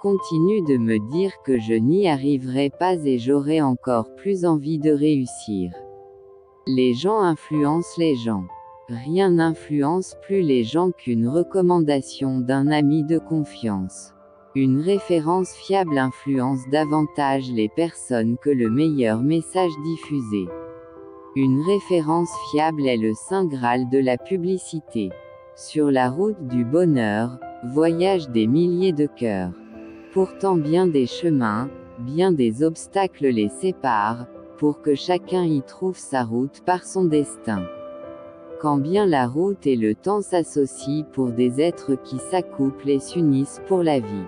continue de me dire que je n'y arriverai pas et j'aurai encore plus envie de réussir. Les gens influencent les gens. Rien n'influence plus les gens qu'une recommandation d'un ami de confiance. Une référence fiable influence davantage les personnes que le meilleur message diffusé. Une référence fiable est le saint graal de la publicité. Sur la route du bonheur, voyagent des milliers de cœurs. Pourtant bien des chemins, bien des obstacles les séparent, pour que chacun y trouve sa route par son destin. Quand bien la route et le temps s'associent pour des êtres qui s'accouplent et s'unissent pour la vie.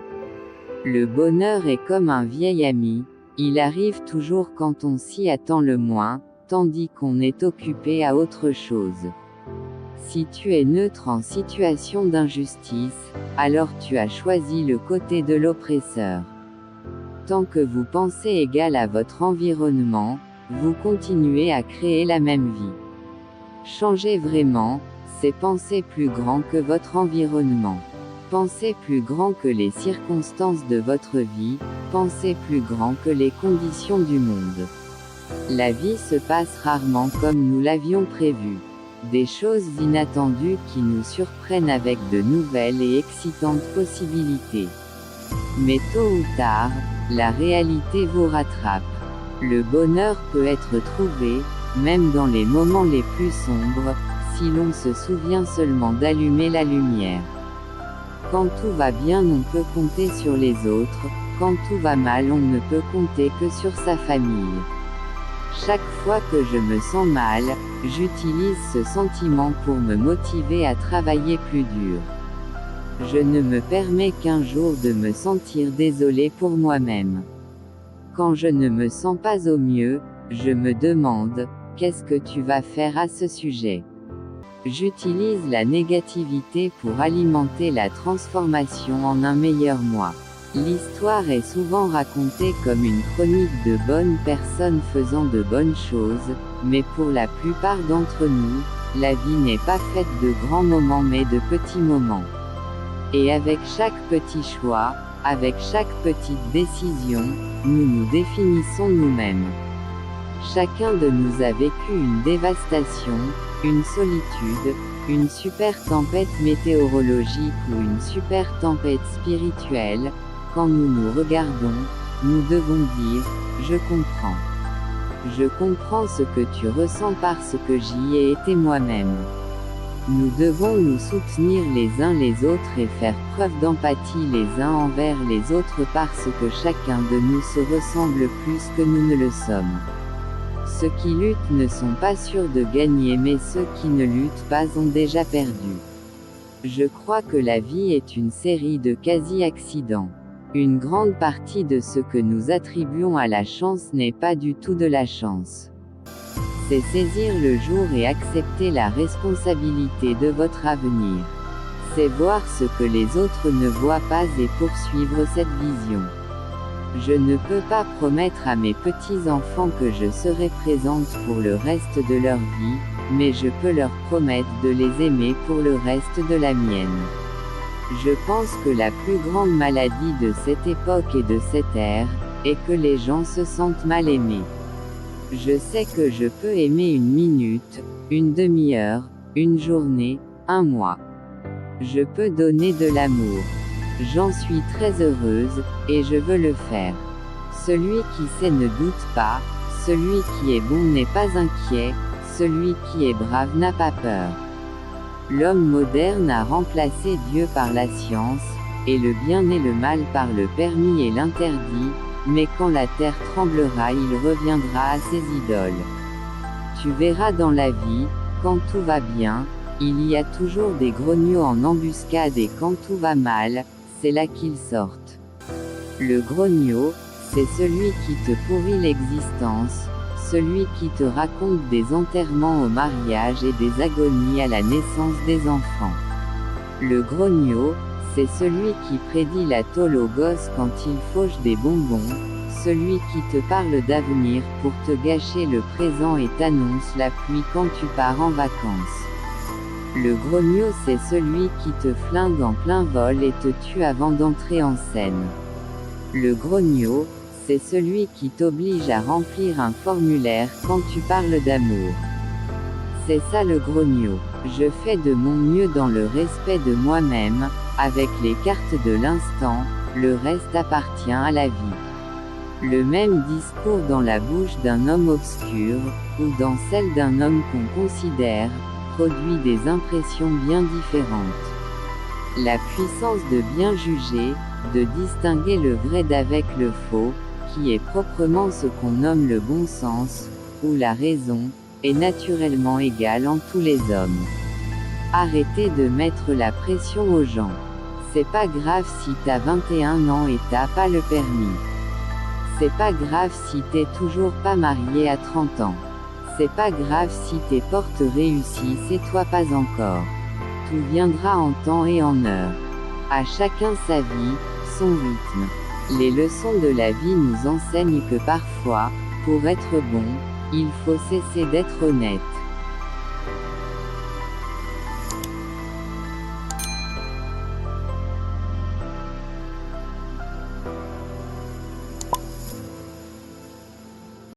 Le bonheur est comme un vieil ami, il arrive toujours quand on s'y attend le moins, tandis qu'on est occupé à autre chose. Si tu es neutre en situation d'injustice, alors tu as choisi le côté de l'oppresseur. Tant que vous pensez égal à votre environnement, vous continuez à créer la même vie. Changez vraiment, c'est penser plus grand que votre environnement. Pensez plus grand que les circonstances de votre vie, pensez plus grand que les conditions du monde. La vie se passe rarement comme nous l'avions prévu. Des choses inattendues qui nous surprennent avec de nouvelles et excitantes possibilités. Mais tôt ou tard, la réalité vous rattrape. Le bonheur peut être trouvé, même dans les moments les plus sombres, si l'on se souvient seulement d'allumer la lumière. Quand tout va bien, on peut compter sur les autres, quand tout va mal, on ne peut compter que sur sa famille. Chaque fois que je me sens mal, j'utilise ce sentiment pour me motiver à travailler plus dur. Je ne me permets qu'un jour de me sentir désolé pour moi-même. Quand je ne me sens pas au mieux, je me demande, qu'est-ce que tu vas faire à ce sujet? J'utilise la négativité pour alimenter la transformation en un meilleur moi. L'histoire est souvent racontée comme une chronique de bonnes personnes faisant de bonnes choses, mais pour la plupart d'entre nous, la vie n'est pas faite de grands moments mais de petits moments. Et avec chaque petit choix, avec chaque petite décision, nous nous définissons nous-mêmes. Chacun de nous a vécu une dévastation, une solitude, une super tempête météorologique ou une super tempête spirituelle. Quand nous nous regardons, nous devons dire « Je comprends. Je comprends ce que tu ressens parce que j'y ai été moi-même. » Nous devons nous soutenir les uns les autres et faire preuve d'empathie les uns envers les autres parce que chacun de nous se ressemble plus que nous ne le sommes. Ceux qui luttent ne sont pas sûrs de gagner mais ceux qui ne luttent pas ont déjà perdu. Je crois que la vie est une série de quasi-accidents. Une grande partie de ce que nous attribuons à la chance n'est pas du tout de la chance. C'est saisir le jour et accepter la responsabilité de votre avenir. C'est voir ce que les autres ne voient pas et poursuivre cette vision. Je ne peux pas promettre à mes petits-enfants que je serai présente pour le reste de leur vie, mais je peux leur promettre de les aimer pour le reste de la mienne. Je pense que la plus grande maladie de cette époque et de cette ère, est que les gens se sentent mal aimés. Je sais que je peux aimer une minute, une demi-heure, une journée, un mois. Je peux donner de l'amour. J'en suis très heureuse, et je veux le faire. Celui qui sait ne doute pas, celui qui est bon n'est pas inquiet, celui qui est brave n'a pas peur. L'homme moderne a remplacé Dieu par la science, et le bien et le mal par le permis et l'interdit, mais quand la terre tremblera il reviendra à ses idoles. Tu verras dans la vie, quand tout va bien, il y a toujours des grognots en embuscade et quand tout va mal, c'est là qu'ils sortent. Le grognon, c'est celui qui te pourrit l'existence, celui qui te raconte des enterrements au mariage et des agonies à la naissance des enfants. Le grognon, c'est celui qui prédit la tôle aux gosses quand il fauche des bonbons, celui qui te parle d'avenir pour te gâcher le présent et t'annonce la pluie quand tu pars en vacances. Le grognon c'est celui qui te flingue en plein vol et te tue avant d'entrer en scène. Le grognon, c'est celui qui t'oblige à remplir un formulaire quand tu parles d'amour. C'est ça le grognon. Je fais de mon mieux dans le respect de moi-même, avec les cartes de l'instant, le reste appartient à la vie. Le même discours dans la bouche d'un homme obscur, ou dans celle d'un homme qu'on considère, produit des impressions bien différentes. La puissance de bien juger, de distinguer le vrai d'avec le faux, qui est proprement ce qu'on nomme le bon sens, ou la raison, est naturellement égale en tous les hommes. Arrêtez de mettre la pression aux gens. C'est pas grave si t'as 21 ans et t'as pas le permis. C'est pas grave si t'es toujours pas marié à 30 ans. C'est pas grave si tes portes réussissent et toi pas encore. Tout viendra en temps et en heure. À chacun sa vie, son rythme. Les leçons de la vie nous enseignent que parfois, pour être bon, il faut cesser d'être honnête.